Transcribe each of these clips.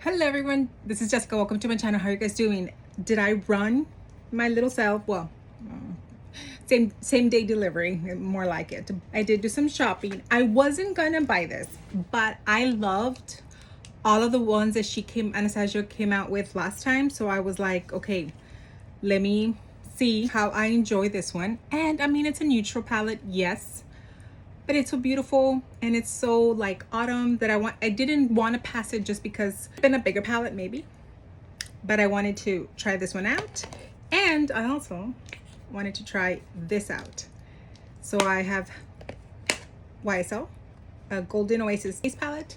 Hello everyone, this is Jessica. Welcome to my channel. How are you guys doing? Did I run my little self? Well, same day delivery, more like it. I did do some shopping. I wasn't gonna buy this, but I loved all of the ones that Anastasia came out with last time. So I was like, okay, let me see how I enjoy this one. And I mean, it's a neutral palette, yes, but it's so beautiful and it's so like autumn that I didn't want to pass it just because it's been a bigger palette maybe, but I wanted to try this one out. And I also wanted to try this out. So I have YSL, a Golden Oasis face palette,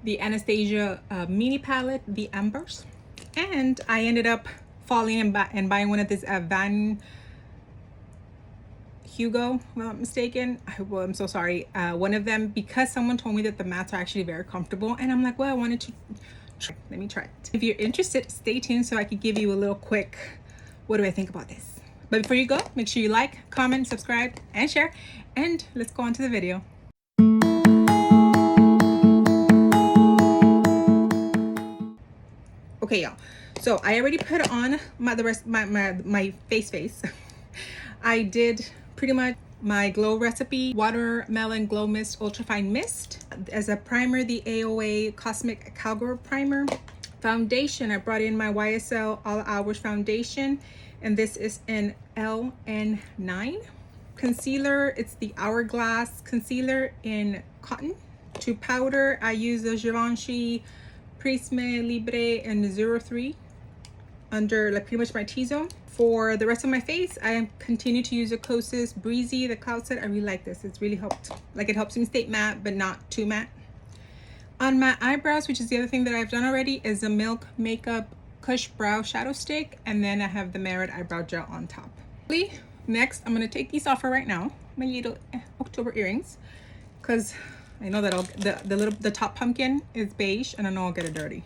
the Anastasia mini palette, the Embers, and I ended up falling and buying one of this Vanngo, if I'm not mistaken. I'm so sorry. One of them, because someone told me that the mats are actually very comfortable, and I'm like, well, I wanted to try. Let me try it. If you're interested, stay tuned so I could give you a little quick, what do I think about this? But before you go, make sure you like, comment, subscribe, and share, and let's go on to the video. Okay, y'all. So I already put on my face. I did pretty much my glow recipe watermelon glow mist ultra fine mist. As a primer, the AOA Cosmic Cowgirl primer. Foundation, I brought in my YSL All Hours foundation, and this is in LN9. Concealer, it's the Hourglass concealer in cotton. To powder, I use the Givenchy Prisme Libre and 03 under like pretty much my T-zone. For the rest of my face, I continue to use the Kosas Breezy, the cloud set. I really like this. It's really helped. Like, it helps me stay matte, but not too matte. On my eyebrows, which is the other thing that I've done already, is the Milk Makeup Kush Brow Shadow Stick, and then I have the Merit Eyebrow Gel on top. Next, I'm gonna take these off for right now. My little October earrings, because I know that the top pumpkin is beige, and I know I'll get it dirty.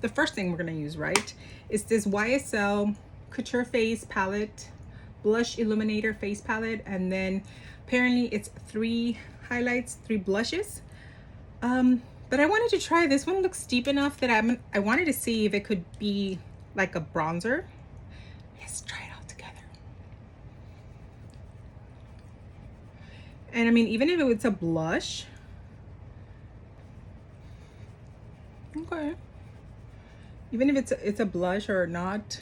The first thing we're gonna use, right, is this YSL Couture Face Palette, Blush Illuminator Face Palette, and then apparently it's 3 highlights, 3 blushes. But I wanted to try this one. Looks deep enough that I wanted to see if it could be like a bronzer. Let's try it out together. And I mean, even if it's a blush, okay. Even if it's a blush or not,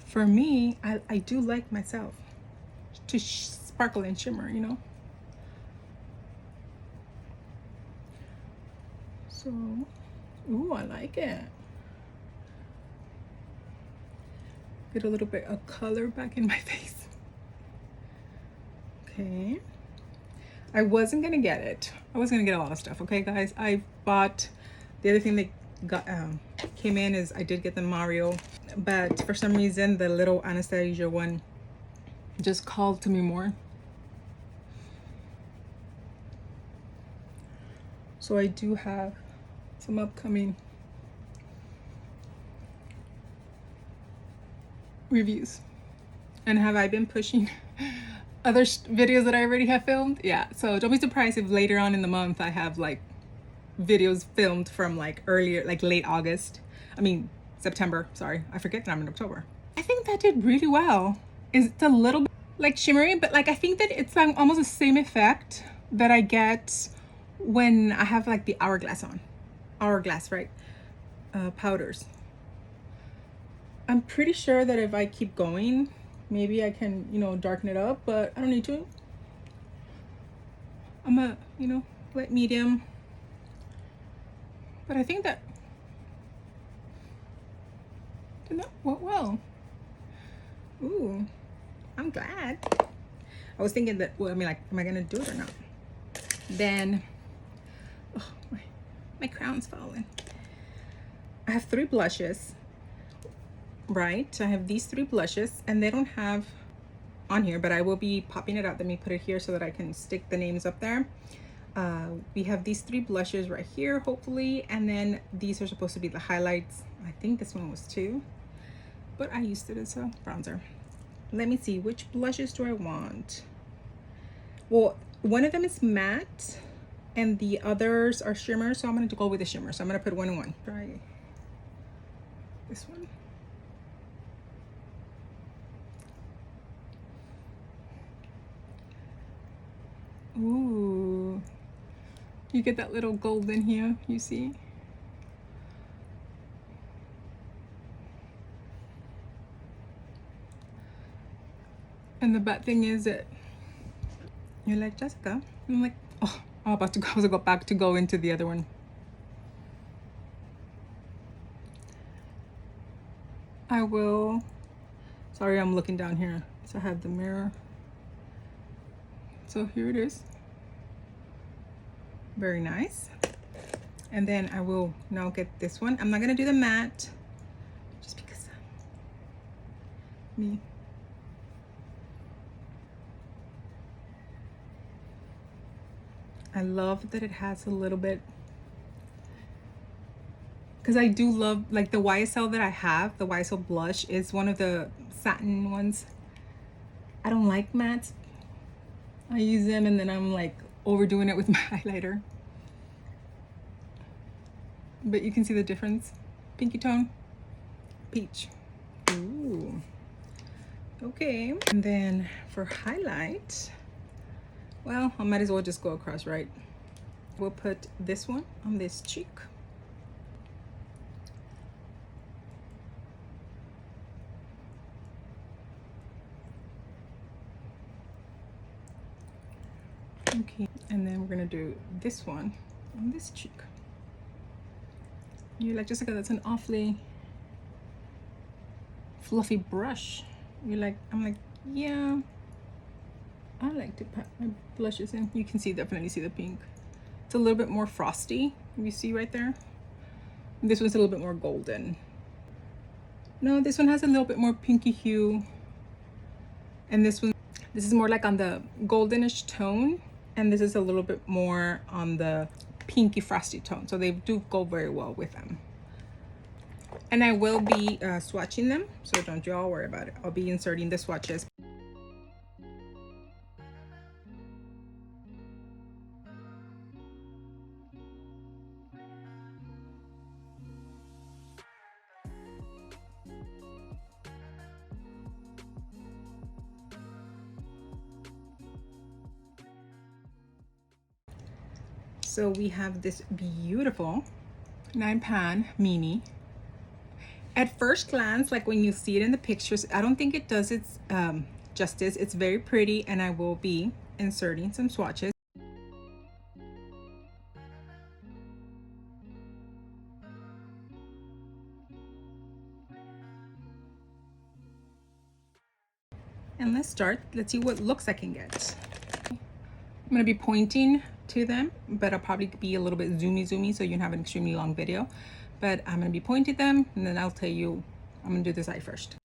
for me, I do like myself to sparkle and shimmer, you know. So, ooh, I like it. Get a little bit of color back in my face. Okay. I wasn't gonna get it. I was gonna get a lot of stuff. Okay, guys. I bought the other thing that came in is I did get the Mario, but for some reason the little Anastasia one just called to me more. So I do have some upcoming reviews. And have I been pushing other videos that I already have filmed? Yeah, so don't be surprised if later on in the month I have like videos filmed from like earlier, like late August. I mean, September, sorry. I forget that I'm in October. I think that did really well. It's a little bit like shimmery, but like I think that it's like almost the same effect that I get when I have like the Hourglass on. Hourglass, right? Powders. I'm pretty sure that if I keep going, maybe I can, you know, darken it up, but I don't need to. I'm a, you know, light medium. But I think that did that went well. Ooh, I'm glad. I was thinking that, well, I mean, like, am I gonna do it or not? Then, oh, my crown's falling. I have 3 blushes, right? I have these 3 blushes, and they don't have on here, but I will be popping it out. Let me put it here so that I can stick the names up there. We have these 3 blushes right here, hopefully, and then these are supposed to be the highlights. I think this one was 2, but I used it as a bronzer. Let me see, which blushes do I want? Well, one of them is matte, and the others are shimmer, so I'm going to go with the shimmer. So I'm going to put 1 and 1. Try this one. Ooh, you get that little gold in here, you see? And the bad thing is that you're like, Jessica, I'm like, oh, I'm about to go into the other one. I will, sorry, I'm looking down here. So I have the mirror. So here it is. Very nice. And then I will now get this one. I'm not gonna do the matte just because me. I love that it has a little bit, because I do love, like, the YSL that I have, the YSL blush is one of the satin ones. I don't like mattes. I use them and then I'm like overdoing it with my highlighter. But you can see the difference. Pinky tone, peach. Ooh. Okay, and then for highlight, well, I might as well just go across, right? We'll put this one on this cheek. Okay, and then we're gonna do this one on this cheek. You're like, Jessica, that's an awfully fluffy brush. You're like, I'm like, yeah, I like to put my blushes in. You can see, definitely see the pink. It's a little bit more frosty. You see right there? This one's a little bit more golden. No, this one has a little bit more pinky hue. And this is more like on the goldenish tone. And this is a little bit more on the pinky frosty tone. So they do go very well with them. And I will be swatching them, so don't you all worry about it. I'll be inserting the swatches. So we have this beautiful 9-pan mini. At first glance, like when you see it in the pictures, I don't think it does its justice. It's very pretty, and I will be inserting some swatches. And let's start. Let's see what looks I can get. I'm going to be pointing to them, but I'll probably be a little bit zoomy, so you can have an extremely long video. But I'm going to be pointing them, and then I'll tell you, I'm going to do this eye first.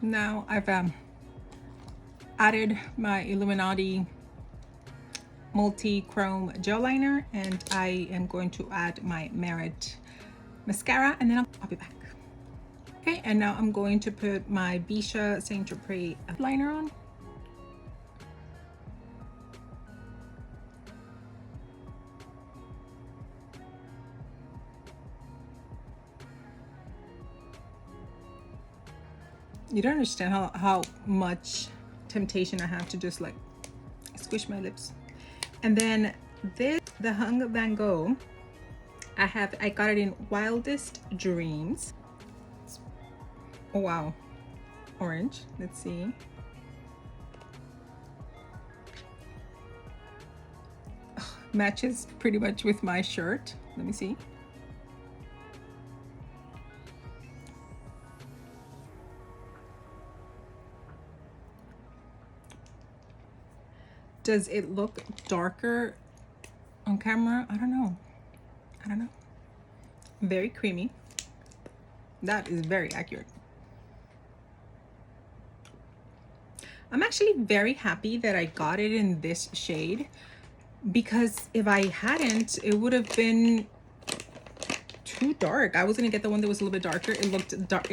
Now I've added my Illuminati multi-chrome gel liner, and I am going to add my Merit mascara, and then I'll be back. Okay, and now I'm going to put my Bisha Saint Tropez liner on. You don't understand how much temptation I have to just like squish my lips. And then this, the Vanngo, I got it in Wildest Dreams. Oh wow, orange. Let's see. Oh, matches pretty much with my shirt. Let me see. Does it look darker on camera? I don't know. I don't know. Very creamy. That is very accurate. I'm actually very happy that I got it in this shade, because if I hadn't, it would have been too dark. I was gonna get the one that was a little bit darker. It looked dark.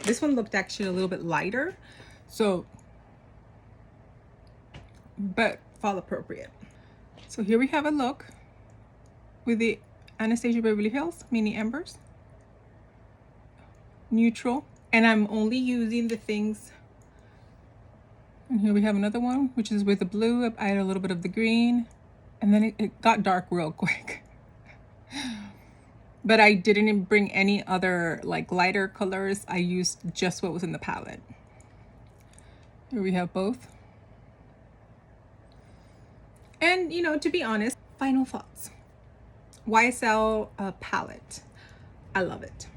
This one looked actually a little bit lighter. So, but fall appropriate. So here we have a look with the Anastasia Beverly Hills Mini Embers. Neutral. And I'm only using the things. And here we have another one, which is with the blue. I added a little bit of the green. And then it got dark real quick. But I didn't bring any other like lighter colors. I used just what was in the palette. Here we have both. And, you know, to be honest, final thoughts. YSL palette. I love it.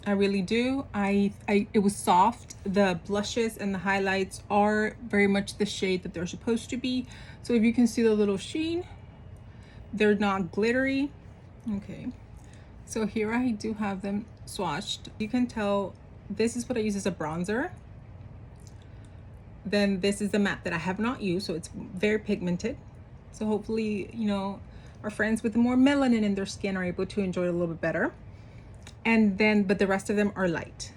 I really do. It was soft. The blushes and the highlights are very much the shade that they're supposed to be. So if you can see the little sheen, they're not glittery. Okay. So here I do have them swatched. You can tell this is what I use as a bronzer. Then this is the matte that I have not used. So it's very pigmented. So hopefully, you know, our friends with more melanin in their skin are able to enjoy it a little bit better. And then, but the rest of them are light.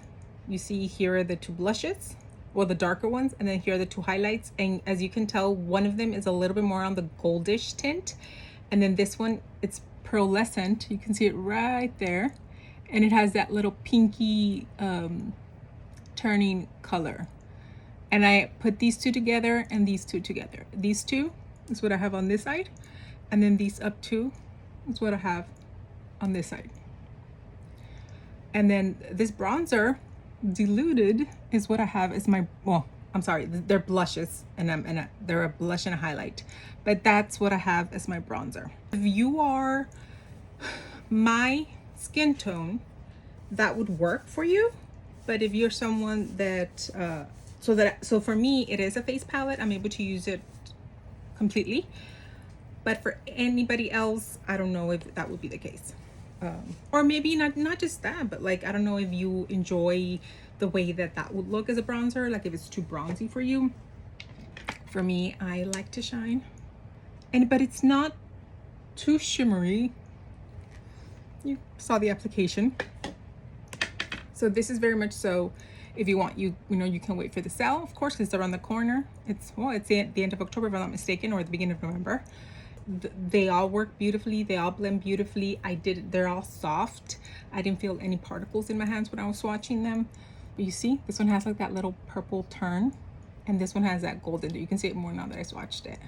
You see here are the two blushes, well, the darker ones, and then here are the two highlights. And as you can tell, one of them is a little bit more on the goldish tint. And then this one, it's pearlescent. You can see it right there. And it has that little pinky turning color. And I put these two together and these two together. These two is what I have on this side, and then these up two is what I have on this side. And then this bronzer diluted is what I have as my, well, I'm sorry, they're blushes, and they're a blush and a highlight, but that's what I have as my bronzer. If you are my skin tone, that would work for you. But if you're someone that so for me, it is a face palette. I'm able to use it completely, but for anybody else, I don't know if that would be the case. Or maybe not just that, but like, I don't know if you enjoy the way that would look as a bronzer, like if it's too bronzy for you. For me, I like to shine, but it's not too shimmery. You saw the application. So this is very much so, if you want, you know, you can wait for the sale, of course, because it's around the corner. It's the end of October, if I'm not mistaken, or the beginning of November. They all work beautifully. They all blend beautifully. They're all soft. I didn't feel any particles in my hands when I was swatching them. But you see, this one has like that little purple turn, and this one has that golden. You can see it more now that I swatched it.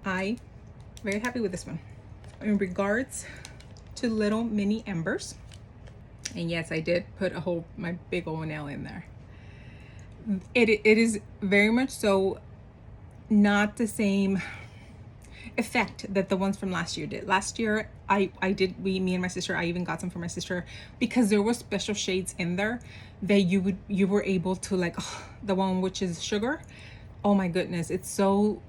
I'm very happy with this one. In regards to little mini embers, and yes, I did put my big old nail in there. It is very much so not the same effect that the ones from last year did. Last year, me and my sister, I even got some for my sister, because there were special shades in there that you were able to like, the one which is sugar. Oh my goodness, it's so,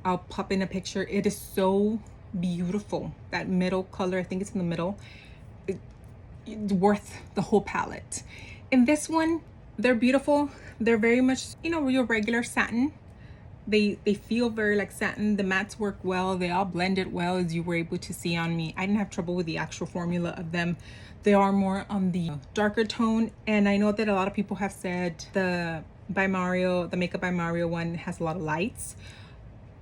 I'll pop in a picture. It is so beautiful. That middle color, I think it's in the middle. It's worth the whole palette. In this one, They're beautiful. They're very much, you know, your regular satin. They feel very like satin. The mattes work well. They all blended well, as you were able to see on me. I didn't have trouble with the actual formula of them. They are more on the darker tone, and I know that a lot of people have said the Makeup by Mario one has a lot of lights.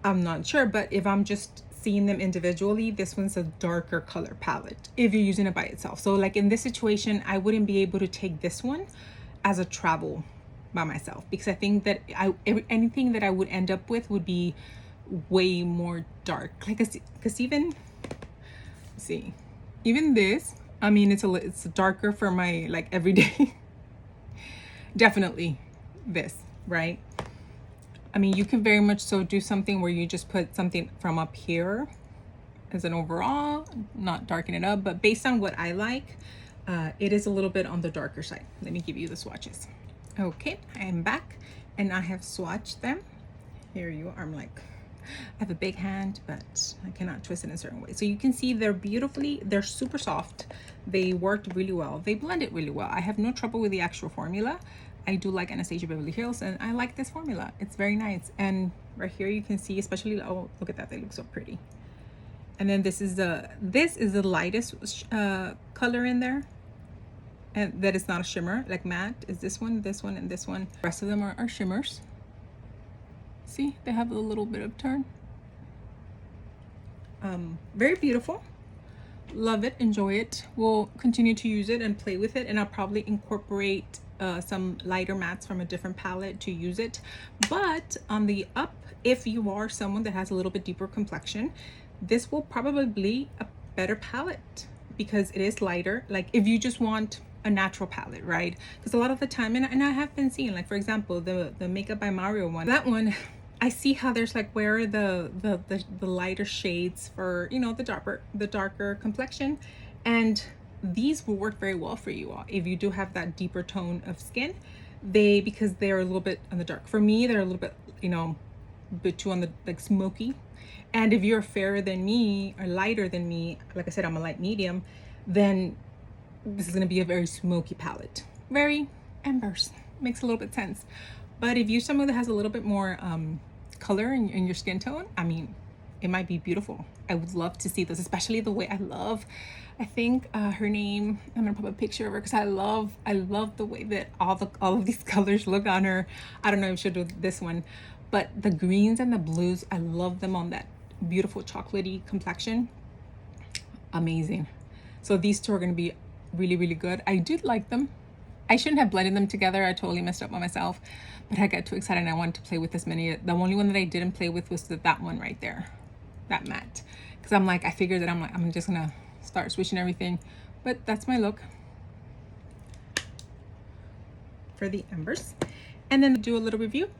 I'm not sure, but if I'm just seeing them individually, this one's a darker color palette if you're using it by itself. So like in this situation, I wouldn't be able to take this one as a travel by myself, because I think that anything that I would end up with would be way more dark. Like, because even see, even this, I mean, it's darker for my like everyday. Definitely this, right? I mean, you can very much so do something where you just put something from up here as an overall, not darken it up, but based on what I like, it is a little bit on the darker side. Let me give you the swatches. Okay, I am back and I have swatched them. Here you are. I'm like, I have a big hand, but I cannot twist it in a certain way. So you can see they're super soft. They worked really well. They blended really well. I have no trouble with the actual formula. I do like Anastasia Beverly Hills, and I like this formula. It's very nice. And right here you can see, especially, oh, look at that, they look so pretty. And then this is the lightest color in there, and that is not a shimmer. Like matte is this one, and this one. The rest of them are shimmers. See, they have a little bit of turn. Very beautiful. Love it, enjoy it. We'll continue to use it and play with it, and I'll probably incorporate some lighter mattes from a different palette to use it. But on the up, if you are someone that has a little bit deeper complexion, this will probably be a better palette because it is lighter. Like if you just want a natural palette, right? Because a lot of the time, and I have been seeing, like for example, the Makeup by Mario one, that one, I see how there's like, where are the lighter shades for, you know, the darker complexion, and these will work very well for you all if you do have that deeper tone of skin. Because they're a little bit on the dark. For me, they're a little bit, you know, a bit too on the like smoky. And if you're fairer than me or lighter than me, like I said, I'm a light medium, then this is going to be a very smoky palette. Very Embers. Makes a little bit sense. But if you're someone that has a little bit more color in your skin tone, I mean, it might be beautiful. I would love to see this, especially the way I think her name, I'm gonna put a picture of her because I love the way that all of these colors look on her. I don't know if she'll do this one, but the greens and the blues, I love them on that beautiful chocolatey complexion. Amazing. So these two are gonna be really, really good. I did like them. I shouldn't have blended them together. I totally messed up on myself, but I got too excited and I wanted to play with as many. The only one that I didn't play with was that one right there, that matte, because I'm like, I figured that I'm just gonna start switching everything. But that's my look for the Embers. And then do a little review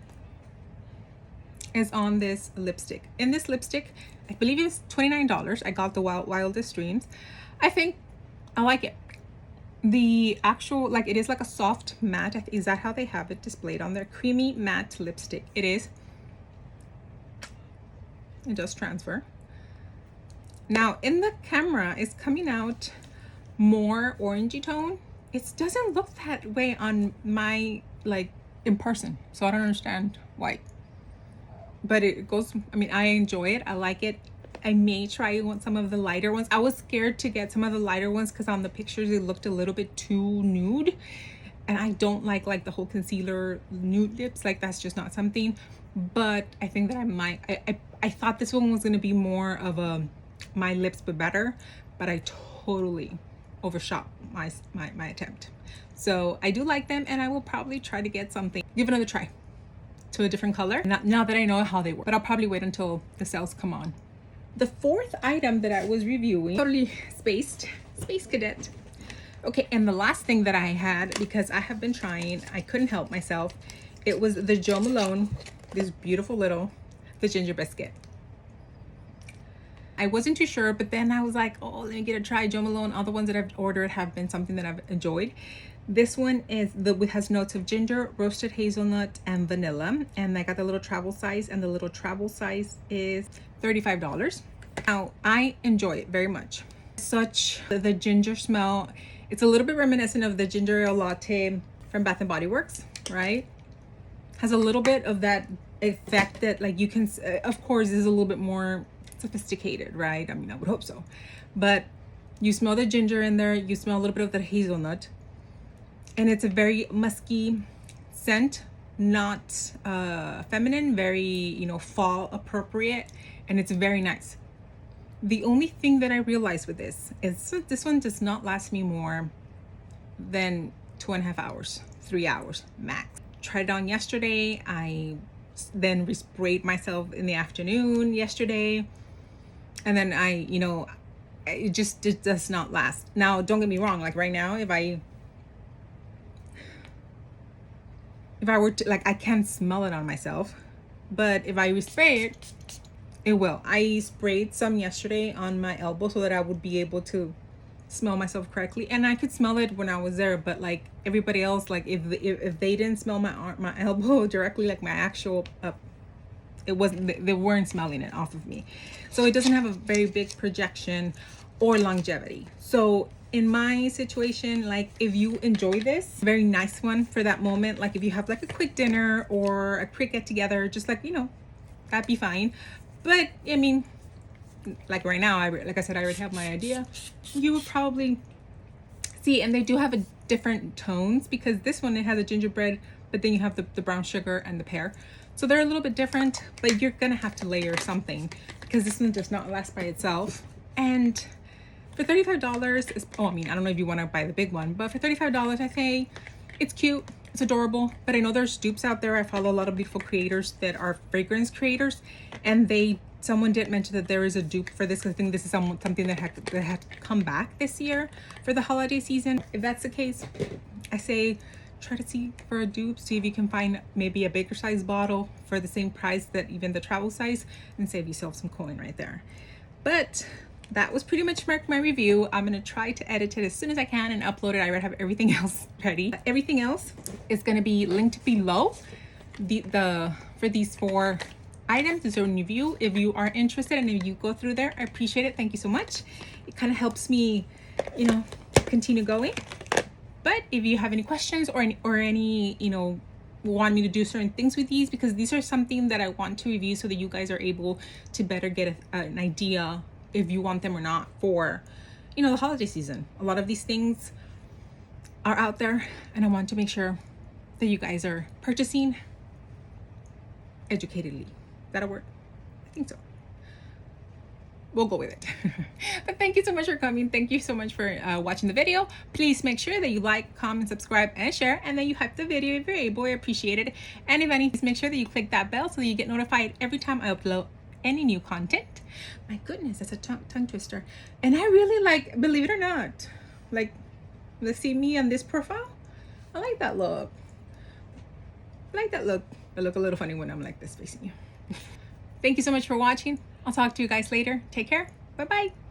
is on this lipstick. In this lipstick, I believe it was $29. I got the Wildest Dreams. I think I like it. The actual, like, it is like a soft matte. Is that how they have it displayed on their creamy matte lipstick? It is. It does transfer. Now in the camera, it's coming out more orangey tone. It doesn't look that way on my, like, in person, so I don't understand why. But it goes, I mean, I enjoy it. I like it. I may try some of the lighter ones. I was scared to get some of the lighter ones because on the pictures it looked a little bit too nude, and I don't like the whole concealer nude lips. Like, that's just not something. But I think that I might. I thought this one was going to be more of a my lips but better, but I totally overshot my attempt. So I do like them, and I will probably try to get something, give another try to a different color. Now that I know how they work, but I'll probably wait until the sales come on. The fourth item that I was reviewing, totally Space Cadet. Okay, and the last thing that I had, because I have been trying, I couldn't help myself, it was the Jo Malone, this beautiful little, the Ginger Biscuit. I wasn't too sure, but then I was like, oh, let me get a try. Jo Malone, all the ones that I've ordered have been something that I've enjoyed. This one has notes of ginger, roasted hazelnut, and vanilla. And I got the little travel size, and the little travel size is $35. Now, I enjoy it very much. The ginger smell, it's a little bit reminiscent of the ginger ale latte from Bath and Body Works, right? Has a little bit of that effect that like you can, of course, is a little bit more sophisticated, right? I mean, I would hope so. But you smell the ginger in there, you smell a little bit of the hazelnut, and it's a very musky scent, not feminine, very, you know, fall appropriate, and it's very nice. The only thing that I realized with this is this one does not last me more than 2.5 hours, 3 hours max. Tried it on yesterday. I then resprayed myself in the afternoon yesterday, and then you know, it does not last. Now, don't get me wrong, like right now, if I were to, like, I can smell it on myself, but if I respray it, it will. I sprayed some yesterday on my elbow so that I would be able to smell myself correctly, and I could smell it when I was there, but like everybody else, like if they didn't smell my arm, my elbow directly, like my actual it wasn't, they weren't smelling it off of me. So it doesn't have a very big projection or longevity. So in my situation, like if you enjoy this, very nice one for that moment, like if you have like a quick dinner or a quick get together, just like, you know, that'd be fine. But I mean, like right now, like I said, I already have my idea. You would probably see, and they do have a different tones, because this one, it has a gingerbread, but then you have the brown sugar and the pear. So they're a little bit different, but you're gonna have to layer something because this one does not last by itself. And for $35, I mean, I don't know if you want to buy the big one, but for $35, I say it's cute, it's adorable. But I know there's dupes out there. I follow a lot of beautiful creators that are fragrance creators, and someone did mention that there is a dupe for this. I think this is something that had come back this year for the holiday season. If that's the case, I say try to see for a dupe, see if you can find maybe a bigger size bottle for the same price that even the travel size, and save yourself some coin right there. But that was pretty much my review. I'm gonna try to edit it as soon as I can and upload it. I already have everything else ready. Everything else is gonna be linked below. For these 4 items is a review. If you are interested and if you go through there, I appreciate it. Thank you so much. It kind of helps me, you know, continue going. But if you have any questions or any, you know, want me to do certain things with these, because these are something that I want to review so that you guys are able to better get an idea if you want them or not for, you know, the holiday season. A lot of these things are out there, and I want to make sure that you guys are purchasing educatedly. That'll work? I think so. We'll go with it. But thank you so much for coming. Thank you so much for watching the video. Please make sure that you like, comment, subscribe, and share, and then you hype the video if you're able. I appreciate it. And if any, please make sure that you click that bell so that you get notified every time I upload any new content. My goodness, that's a tongue twister. And I really like, believe it or not, like, let's see me on this profile. I like that look. I like that look. I look a little funny when I'm like this facing you. Thank you so much for watching. I'll talk to you guys later. Take care. Bye-bye.